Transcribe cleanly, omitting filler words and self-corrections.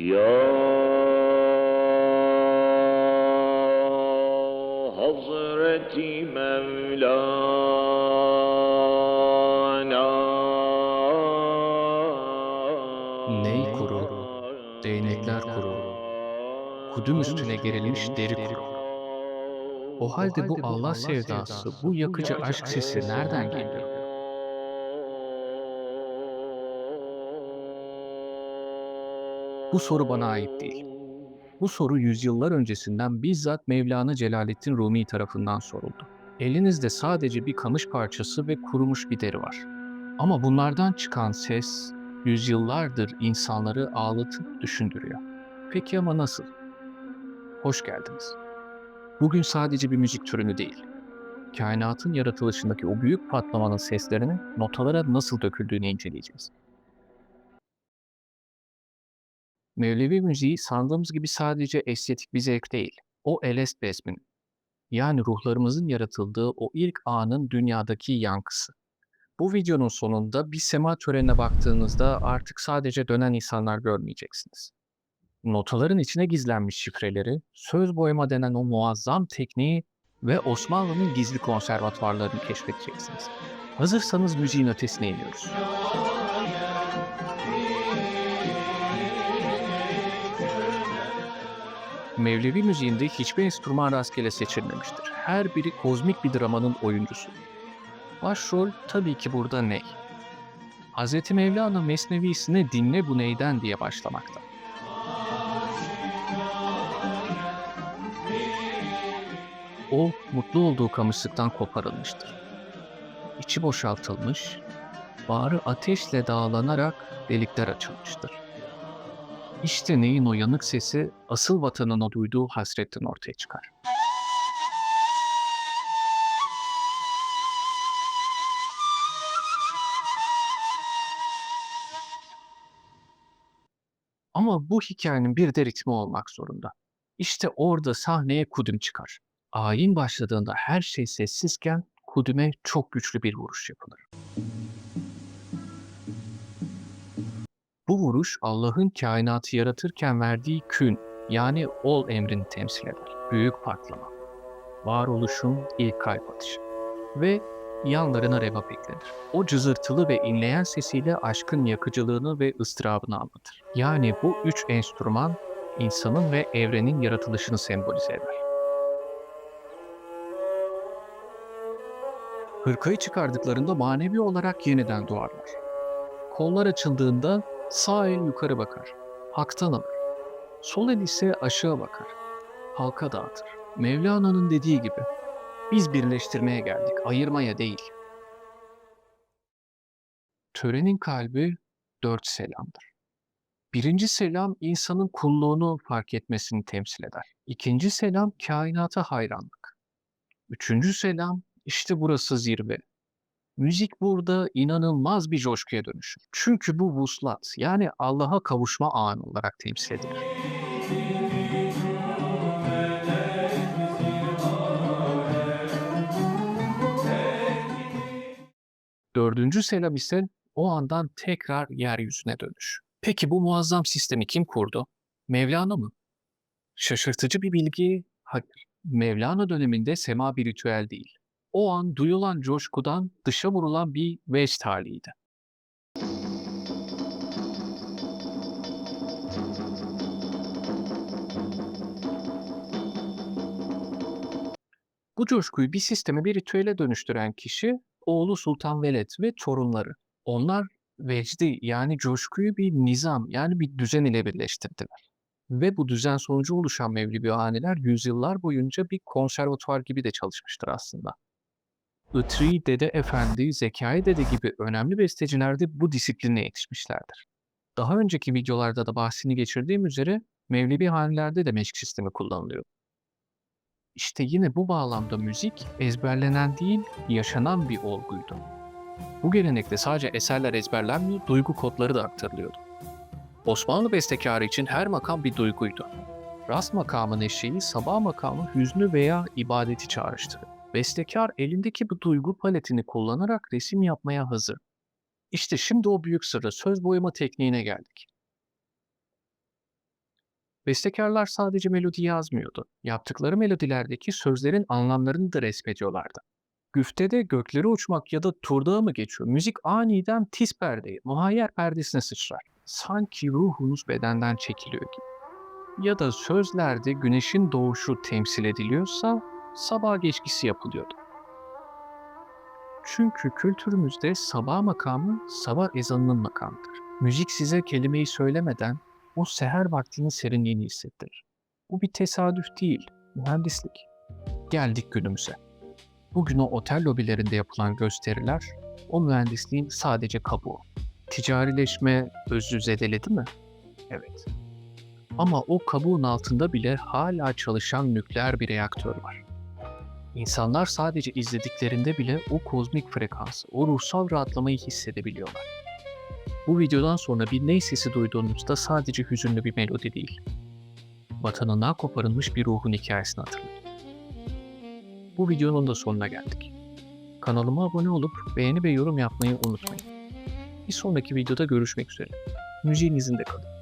Ya Hazreti Mevlana. Ney kururu, değnekler kururu, kudüm üstüne gerilmiş deri kururu. O halde bu Allah sevdası, bu yakıcı aşk sesi nereden geliyor? Bu soru bana ait değil. Bu soru yüzyıllar öncesinden bizzat Mevlana Celaleddin Rumi tarafından soruldu. Elinizde sadece bir kamış parçası ve kurumuş bir deri var. Ama bunlardan çıkan ses yüzyıllardır insanları ağlatıp düşündürüyor. Peki ama nasıl? Hoş geldiniz. Bugün sadece bir müzik türünü değil, kainatın yaratılışındaki o büyük patlamanın seslerinin notalara nasıl döküldüğünü inceleyeceğiz. Mevlevi müziği sandığımız gibi sadece estetik bir zevk değil, o elest besmin, yani ruhlarımızın yaratıldığı o ilk anın dünyadaki yankısı. Bu videonun sonunda bir sema törenine baktığınızda artık sadece dönen insanlar görmeyeceksiniz. Notaların içine gizlenmiş şifreleri, söz boyama denen o muazzam tekniği ve Osmanlı'nın gizli konservatuvarlarını keşfedeceksiniz. Hazırsanız müziğin ötesine iniyoruz. Mevlevi müziğinde hiçbir enstrüman rastgele seçilmemiştir. Her biri kozmik bir dramanın oyuncusu. Başrol tabii ki burada ney. Hz. Mevlana Mesnevisine dinle bu neyden diye başlamakta. O mutlu olduğu kamışlıktan koparılmıştır. İçi boşaltılmış, bağrı ateşle dağlanarak delikler açılmıştır. İşte neyin o yanık sesi asıl vatanına duyduğu hasretten ortaya çıkar. Ama bu hikayenin bir de ritmi olmak zorunda. İşte orada sahneye kudüm çıkar. Ayin başladığında her şey sessizken kudüme çok güçlü bir vuruş yapılır. Bu vuruş Allah'ın kainatı yaratırken verdiği kün yani ol emrini temsil eder. Büyük patlama, varoluşun ilk kalp atışı ve yanlarına revap eklenir. O cızırtılı ve inleyen sesiyle aşkın yakıcılığını ve ıstırabını anlatır. Yani bu üç enstrüman insanın ve evrenin yaratılışını sembolize eder. Hırkayı çıkardıklarında manevi olarak yeniden doğarlar. Kollar açıldığında sağ el yukarı bakar, haktan alır. Sol el ise aşağı bakar, halka dağıtır. Mevlana'nın dediği gibi, biz birleştirmeye geldik, ayırmaya değil. Törenin kalbi dört selamdır. Birinci selam insanın kulluğunu fark etmesini temsil eder. İkinci selam kainata hayranlık. Üçüncü selam işte burası zirve. Müzik burada inanılmaz bir coşkuya dönüşür. Çünkü bu vuslat yani Allah'a kavuşma anı olarak temsil edilir. Dördüncü selam ise o andan tekrar yeryüzüne dönüş. Peki bu muazzam sistemi kim kurdu? Mevlana mı? Şaşırtıcı bir bilgi, hayır. Mevlana döneminde sema bir ritüel değil. O an duyulan coşkudan dışa vurulan bir vecd haliydi. Bu coşkuyu bir sisteme, bir ritüele dönüştüren kişi oğlu Sultan Veled ve torunları. Onlar vecdi yani coşkuyu bir nizam yani bir düzen ile birleştirdiler. Ve bu düzen sonucu oluşan Mevlevi haneler yüzyıllar boyunca bir konservatuvar gibi de çalışmıştır aslında. Itri, Dede Efendi, Zekai Dede gibi önemli besteciler de bu disipline yetişmişlerdir. Daha önceki videolarda da bahsini geçirdiğim üzere Mevlevi hanelerde de meşk sistemi kullanılıyor. İşte yine bu bağlamda müzik ezberlenen değil, yaşanan bir olguydu. Bu gelenekte sadece eserler ezberlenmiyor, duygu kodları da aktarılıyordu. Osmanlı bestekarı için her makam bir duyguydu. Rast makamı neşeyi, sabah makamı hüznü veya ibadeti çağrıştırır. Bestekar elindeki bu duygu paletini kullanarak resim yapmaya hazır. İşte şimdi o büyük sırrı söz boyama tekniğine geldik. Bestekârlar sadece melodi yazmıyordu. Yaptıkları melodilerdeki sözlerin anlamlarını da resmediyorlardı. Güftede göklere uçmak ya da turdağı mı geçiyor? Müzik aniden tiz perdeye, muhayyer perdesine sıçrar. Sanki ruhunuz bedenden çekiliyor gibi. Ya da sözlerde güneşin doğuşu temsil ediliyorsa sabah geçkisi yapılıyordu. Çünkü kültürümüzde sabah makamı sabah ezanının makamıdır. Müzik size kelimeyi söylemeden o seher vaktinin serinliğini hissettirir. Bu bir tesadüf değil, mühendislik. Geldik günümüze. Bugün o otel lobilerinde yapılan gösteriler o mühendisliğin sadece kabuğu. Ticarileşme özü zedeledi mi? Evet. Ama o kabuğun altında bile hala çalışan nükleer bir reaktör var. İnsanlar sadece izlediklerinde bile o kozmik frekansı, o ruhsal rahatlamayı hissedebiliyorlar. Bu videodan sonra bir ney sesi duyduğunuzda sadece hüzünlü bir melodi değil, vatanından koparılmış bir ruhun hikayesini hatırlayın. Bu videonun da sonuna geldik. Kanalıma abone olup beğeni ve yorum yapmayı unutmayın. Bir sonraki videoda görüşmek üzere. Müziğin izinde kalın.